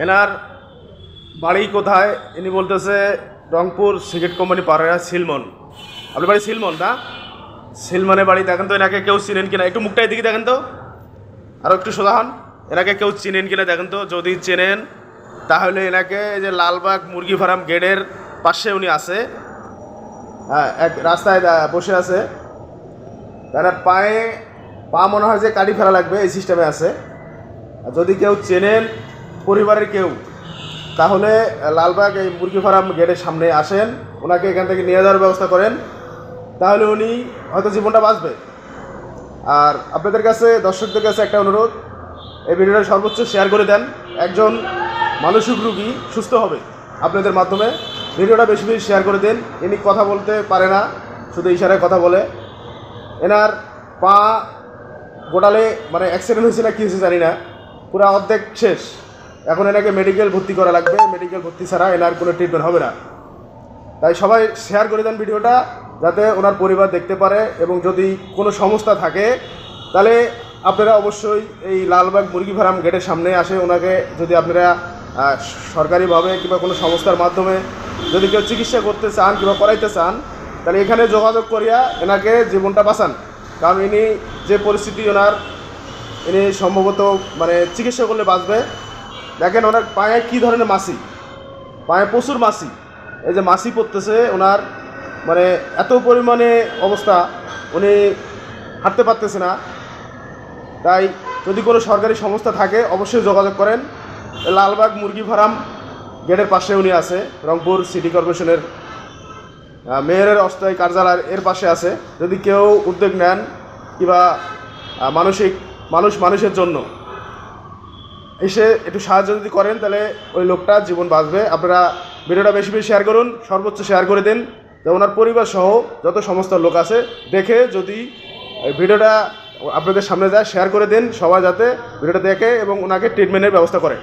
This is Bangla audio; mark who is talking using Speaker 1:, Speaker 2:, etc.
Speaker 1: এনার বাড়ি কোথায় ইনি বলতেছে রংপুর সিগারেট কোম্পানি পাড়া সিলমন। আপনার বাড়ি সিলমন না? সিলমনে বাড়ি। দেখেন তো এনাকে কেউ চিনেন কিনা, একটু মুখটা এদিকে দেখেন তো, আরও একটু সোজা হন। এনাকে কেউ চিনেন কিনা দেখেন তো, যদি চেনেন তাহলে এনাকে এই যে লালবাগ মুরগি ফার্ম গেটের পাশে উনি আছে, হ্যাঁ, এক রাস্তায় বসে আছে। তার পা মনে হয় যে কাটি ফেলা লাগবে, এই সিস্টেমে আছে। আর যদি কেউ চেনেন পরিবারের কেউ, তাহলে লালবাগ এই মুরগি ফার্ম গেটের সামনে আসেন, ওনাকে এখান থেকে নিয়ে যাওয়ার ব্যবস্থা করেন, তাহলে উনি হয়তো জীবনটা বাঁচবে। আর আপনাদের কাছে, দর্শকদের কাছে একটা অনুরোধ, এই ভিডিওটা সর্বোচ্চ শেয়ার করে দেন। একজন মানসিক রুগী সুস্থ হবে আপনাদের মাধ্যমে। ভিডিওটা বেশি বেশি শেয়ার করে দিন। ইনি কথা বলতে পারে না, শুধু ইশারায় কথা বলে। এনার পা গোটালে মানে অ্যাক্সিডেন্ট হয়েছে না কী হয়েছে জানি না, পুরো অর্ধেক শেষ। এখন এনাকে মেডিকেল ভর্তি করা লাগবে, মেডিকেল ভর্তি ছাড়া এনার কোনো ট্রিটমেন্ট হবে না। তাই সবাই শেয়ার করে দেন ভিডিওটা, যাতে ওনার পরিবার দেখতে পারে। এবং যদি কোনো সমস্যা থাকে তাহলে আপনারা অবশ্যই এই লালবাগ মুরগি ফার্ম গেটের সামনে আসে, ওনাকে যদি আপনারা সরকারিভাবে কিংবা কোনো সংস্থার মাধ্যমে যদি কেউ চিকিৎসা করতে চান কিংবা করাইতে চান, তাহলে এখানে যোগাযোগ করিয়া এনাকে জীবনটা বাঁচান। কারণ ইনি যে পরিস্থিতি ওনার, ইনি সম্ভবত মানে চিকিৎসা করলে বাঁচবে। দেখেন ওনার পায়ে কী ধরনের মাছি, পায়ে প্রচুর মাছি, এই যে মাছি পড়তেছে ওনার, মানে এত পরিমাণে অবস্থা, উনি হাঁটতে পারতেছে না। তাই যদি কোনো সরকারি সংস্থা থাকে অবশ্যই যোগাযোগ করেন। লালবাগ মুরগি ফার্ম গেটের পাশে উনি আছে, রংপুর সিটি কর্পোরেশনের মেয়রের অস্থায়ী কার্যালয় এর পাশে আছে। যদি কেউ উদ্যোগ নেন কিংবা মানুষের জন্য এসে একটু সাহায্য যদি করেন, তাহলে ওই লোকটা জীবন বাঁচবে। আপনারা ভিডিওটা বেশি বেশি শেয়ার করুন, সর্বোচ্চ শেয়ার করে দিন, যে ওনার পরিবার সহ যত সমস্ত লোক আছে দেখে, যদি ভিডিওটা আপনাদের সামনে যায় শেয়ার করে দিন, সবাই যাতে ভিডিওটা দেখে এবং ওনাকে ট্রিটমেন্টের ব্যবস্থা করে।